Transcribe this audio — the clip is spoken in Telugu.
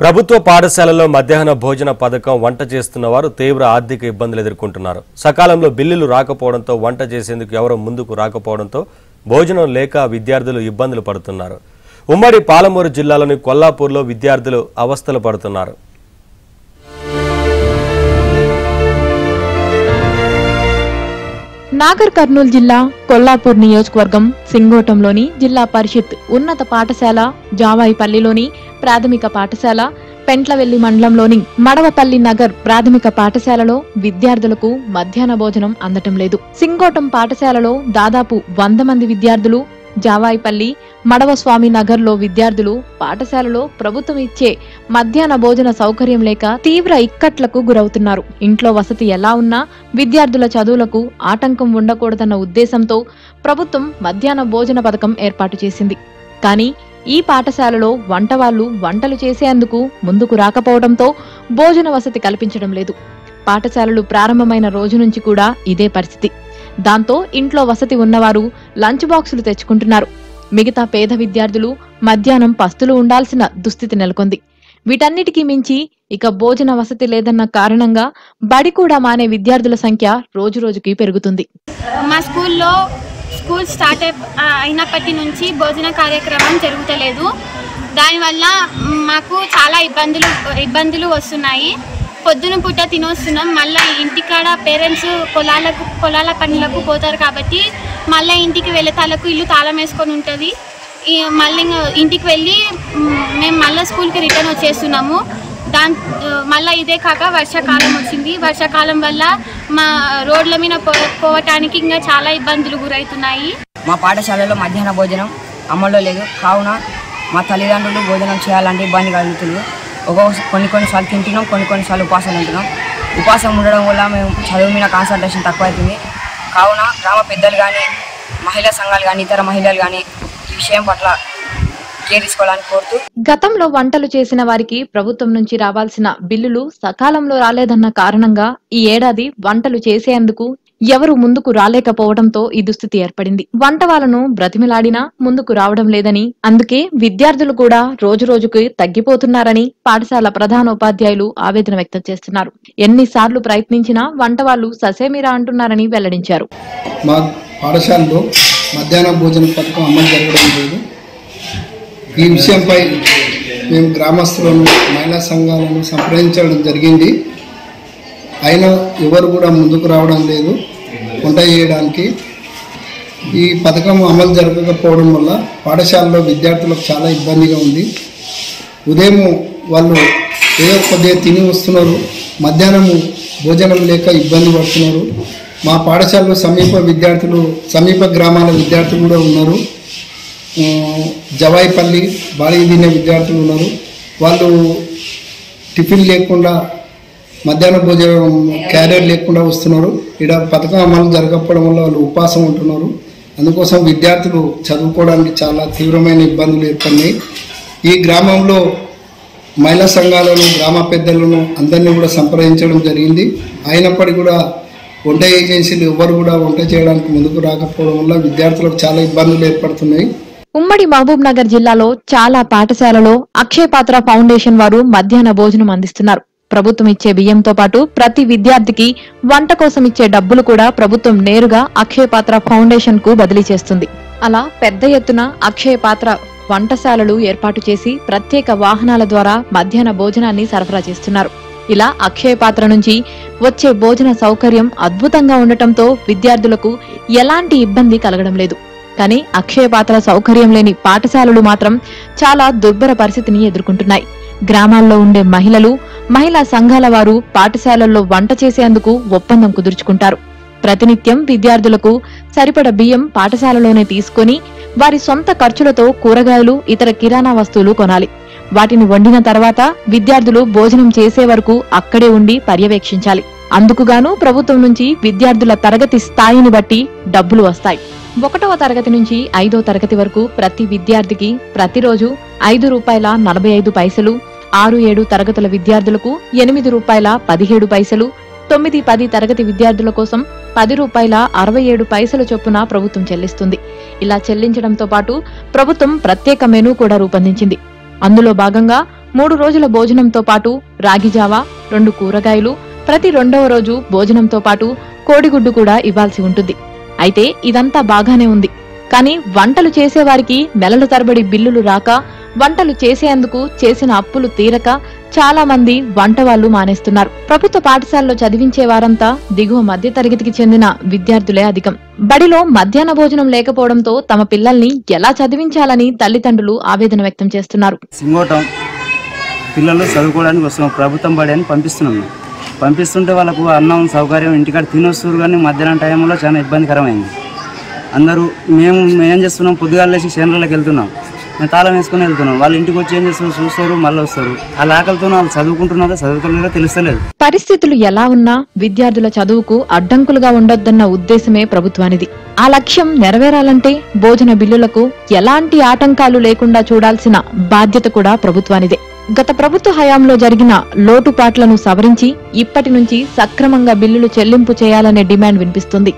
ప్రభుత్వ పాఠశాలలో మధ్యాహ్న భోజన పథకం వంట చేస్తున్న వారు తీవ్ర ఆర్థిక ఇబ్బందులు ఎదుర్కొంటున్నారు. సకాలంలో బిల్లులు రాకపోవడంతో వంట చేసేందుకు ఎవరూ ముందుకు రాకపోవడంతో భోజనం లేక విద్యార్థులు ఇబ్బందులు పడుతున్నారు. ఉమ్మడి పాలమూరు జిల్లాలోని కొల్లాపూర్లో విద్యార్థులు అవస్థలు పడుతున్నారు. నాగర్ కర్నూలు జిల్లా కొల్లాపూర్ నియోజకవర్గం సింగోటంలోని జిల్లా పరిషత్ ఉన్నత పాఠశాల, జావాయిపల్లిలోని ప్రాథమిక పాఠశాల, పెంట్లవెల్లి మండలంలోని మడవపల్లి నగర్ ప్రాథమిక పాఠశాలలో విద్యార్థులకు మధ్యాహ్న భోజనం అందటం లేదు. సింగోటం పాఠశాలలో దాదాపు 100 మంది విద్యార్థులు, జావాయిపల్లి, మడవస్వామి నగర్ లో విద్యార్థులు పాఠశాలలో ప్రభుత్వం ఇచ్చే మధ్యాహ్న భోజన సౌకర్యం లేక తీవ్ర ఇక్కట్లకు గురవుతున్నారు. ఇంట్లో వసతి ఎలా ఉన్నా విద్యార్థుల చదువులకు ఆటంకం ఉండకూడదన్న ఉద్దేశంతో ప్రభుత్వం మధ్యాహ్న భోజన పథకం ఏర్పాటు చేసింది. కానీ ఈ పాఠశాలలో వంటవాళ్లు వంటలు చేసేందుకు ముందుకు రాకపోవడంతో భోజన వసతి కల్పించడం లేదు. పాఠశాలలు ప్రారంభమైన రోజు నుంచి కూడా ఇదే పరిస్థితి. దాంతో ఇంట్లో వసతి ఉన్నవారు లంచ్ బాక్సులు తెచ్చుకుంటున్నారు. మిగతా పేద విద్యార్థులు మధ్యాహ్నం పస్తులు ఉండాల్సిన దుస్థితి నెలకొంది. వీటన్నిటికీ మించి ఇక భోజన వసతి లేదన్న కారణంగా బడి కూడా మానే విద్యార్థుల సంఖ్య రోజురోజుకి పెరుగుతుంది. మా స్కూల్ స్టార్ట్ అయినప్పటి నుంచి భోజన కార్యక్రమం జరుగుతలేదు. దానివల్ల మాకు చాలా ఇబ్బందులు వస్తున్నాయి. పొద్దున పూట తినొస్తున్నాం, మళ్ళీ ఇంటికాడ పేరెంట్స్ పొలాల పనులకు పోతారు కాబట్టి మళ్ళీ ఇంటికి వెళ్ళేతాలకు ఇల్లు తాళం వేసుకొని ఉంటుంది. మళ్ళీ ఇంటికి వెళ్ళి మేము మళ్ళీ స్కూల్కి రిటర్న్ వచ్చేస్తున్నాము. మళ్ళీ ఇదే కాక వర్షాకాలం వచ్చింది. వర్షాకాలం వల్ల మా రోడ్ల మీద పోవటానికి ఇంకా చాలా ఇబ్బందులు గురవుతున్నాయి. మా పాఠశాలలో మధ్యాహ్న భోజనం అమల్లో లేదు. కావున మా తల్లిదండ్రులు భోజనం చేయాలంటే ఇబ్బంది కలుగుతుంది. కొన్నిసార్లు తింటున్నాం, కొన్నిసార్లు ఉపాసం ఉంటున్నాం. ఉపాసం ఉండడం వల్ల మేము చదువు మీద కాన్సన్ట్రేషన్ తక్కువ అవుతుంది. కావున గ్రామ పెద్దలు కానీ, మహిళా సంఘాలు కానీ, ఇతర మహిళలు కానీ ఈ విషయం పట్ల కేర్ తీసుకోవాలని కోరుతూ, గతంలో వంటలు చేసిన వారికి ప్రభుత్వం నుంచి రావాల్సిన బిల్లులు సకాలంలో రాలేదన్న కారణంగా ఈ ఏడాది వంటలు చేసేందుకు ఎవరు ముందుకు రాలేకపోవడంతో ఈ దుస్థితి ఏర్పడింది. వంట వాళ్ళను బ్రతిమిలాడినా ముందుకు రావడం లేదని, అందుకే విద్యార్థులు కూడా రోజురోజుకు తగ్గిపోతున్నారని పాఠశాల ప్రధానోపాధ్యాయులు ఆవేదన వ్యక్తం చేస్తున్నారు. ఎన్నిసార్లు ప్రయత్నించినా వంట వాళ్ళు ససేమిరా అంటున్నారని వెల్లడించారు. మా పాఠశాలలో మధ్యాహ్న భోజన పథకం అమలు జరగడం లేదు. ఈ విషయంపై మేము గ్రామస్తులను, మహిళా సంఘాలను సంప్రదించడం జరిగింది. అయినా ఎవరు కూడా ముందుకు రావడం లేదు వంట చేయడానికి. ఈ పథకం అమలు జరగకపోవడం వల్ల పాఠశాలలో విద్యార్థులకు చాలా ఇబ్బందిగా ఉంది. ఉదయం వాళ్ళు ఏదో కొద్దిగా తిని వస్తున్నారు, మధ్యాహ్నం భోజనం లేక ఇబ్బంది పడుతున్నారు. మా పాఠశాలలో సమీప గ్రామాల విద్యార్థులు కూడా ఉన్నారు. జవాయిపల్లి బాడీ తినే విద్యార్థులు ఉన్నారు. వాళ్ళు టిఫిన్ లేకుండా, మధ్యాహ్న భోజనం క్యారియర్ లేకుండా వస్తున్నారు. ఇక్కడ పథకం అమలు జరగకపోవడం వల్ల వాళ్ళు ఉపాసం ఉంటున్నారు. అందుకోసం విద్యార్థులు చదువుకోవడానికి చాలా తీవ్రమైన ఇబ్బందులు ఏర్పడినాయి. ఈ గ్రామంలో మహిళా సంఘాలను, గ్రామ పెద్దలను అందరినీ కూడా సంప్రదించడం జరిగింది. అయినప్పటికీ కూడా వంట ఏజెన్సీలు ఎవరు కూడా వంట చేయడానికి ముందుకు రాకపోవడం వల్ల విద్యార్థులకు చాలా ఇబ్బందులు ఏర్పడుతున్నాయి. ఉమ్మడి మహబూబ్ నగర్ జిల్లాలో చాలా పాఠశాలలో అక్షయ పాత్ర ఫౌండేషన్ వారు మధ్యాహ్న భోజనం అందిస్తున్నారు. ప్రభుత్వం ఇచ్చే బియ్యంతో పాటు ప్రతి విద్యార్థికి వంట కోసం ఇచ్చే డబ్బులు కూడా ప్రభుత్వం నేరుగా అక్షయ పాత్ర ఫౌండేషన్ కు బదిలీ చేస్తుంది. అలా పెద్ద ఎత్తున అక్షయ పాత్ర వంటశాలలు ఏర్పాటు చేసి ప్రత్యేక వాహనాల ద్వారా మధ్యాహ్న భోజనాన్ని సరఫరా చేస్తున్నారు. ఇలా అక్షయ పాత్ర నుంచి వచ్చే భోజన సౌకర్యం అద్భుతంగా ఉండటంతో విద్యార్థులకు ఎలాంటి ఇబ్బంది కలగడం లేదు. కానీ అక్షయ పాత్ర సౌకర్యం లేని పాఠశాలలు మాత్రం చాలా దుర్భర పరిస్థితిని ఎదుర్కొంటున్నాయి. గ్రామాల్లో ఉండే మహిళా సంఘాల వారు పాఠశాలల్లో వంట చేసేందుకు ఒప్పందం కుదుర్చుకుంటారు. ప్రతినిత్యం విద్యార్థులకు సరిపడ బియ్యం పాఠశాలలోనే తీసుకుని వారి సొంత ఖర్చులతో కూరగాయలు, ఇతర కిరాణా వస్తువులు కొనాలి. వాటిని వండిన తర్వాత విద్యార్థులు భోజనం చేసే వరకు అక్కడే ఉండి పర్యవేక్షించాలి. అందుకుగాను ప్రభుత్వం నుంచి విద్యార్థుల తరగతి స్థాయిని బట్టి డబ్బులు వస్తాయి. 1వ తరగతి నుంచి 5వ తరగతి వరకు ప్రతి విద్యార్థికి ప్రతిరోజు ₹5.45, 6-7 తరగతుల విద్యార్థులకు ₹8.17, 9-10 తరగతి విద్యార్థుల కోసం ₹10.67 చొప్పున ప్రభుత్వం చెల్లిస్తుంది. ఇలా చెల్లించడంతో పాటు ప్రభుత్వం ప్రత్యేక మెనూ కూడా రూపొందించింది. అందులో భాగంగా 3 రోజుల భోజనంతో పాటు రాగి జావా, 2 కూరగాయలు, ప్రతి 2వ రోజు భోజనంతో పాటు కోడిగుడ్డు కూడా ఇవ్వాల్సి ఉంటుంది. అయితే ఇదంతా బాగానే ఉంది. కానీ వంటలు చేసేవారికి నెలల తరబడి బిల్లులు రాక, వంటలు చేసేందుకు చేసిన అప్పులు తీరక చాలా మంది వంట వాళ్లు మానేస్తున్నారు. ప్రభుత్వ పాఠశాలలో చదివించే వారంతా దిగువ మధ్య తరగతికి చెందిన విద్యార్థులే అధికం. బడిలో మధ్యాహ్న భోజనం లేకపోవడంతో తమ పిల్లల్ని ఎలా చదివించాలని తల్లిదండ్రులు ఆవేదన వ్యక్తం చేస్తున్నారు. సింగోటం పిల్లలు చదువుకోవడానికి వస్తున్నాం, ప్రభుత్వం బడి అని పంపిస్తుంటే వాళ్ళకు అన్నం సౌకర్యం ఇంటికాడ తినొస్తారు, కానీ మధ్యాహ్నం టైంలో చాలా ఇబ్బందికరమైంది. అందరూ మేము ఏం చేస్తున్నాం, పొద్దుగాల లేచి చేనులకు వెళ్తున్నాం, మేము తాళం వేసుకుని వెళ్తున్నాం. వాళ్ళు ఇంటికి వచ్చి ఏం చేస్తారు, చూస్తారు, మళ్ళీ వస్తారు. వాళ్ళ ఆకలితో వాళ్ళు చదువుకుంటున్నారో చదువుకోలేదో తెలుస్తలేదు. పరిస్థితులు ఎలా ఉన్నా విద్యార్థుల చదువుకు అడ్డంకులుగా ఉండొద్దన్న ఉద్దేశమే ప్రభుత్వానిది. ఆ లక్ష్యం నెరవేరాలంటే భోజన బిల్లులకు ఎలాంటి ఆటంకాలు లేకుండా చూడాల్సిన బాధ్యత కూడా ప్రభుత్వానిదే. గత ప్రభుత్వ హయాంలో జరిగిన లోటుపాట్లను సవరించి ఇప్పటి నుంచి సక్రమంగా బిల్లులు చెల్లింపు చేయాలనే డిమాండ్ వినిపిస్తుంది.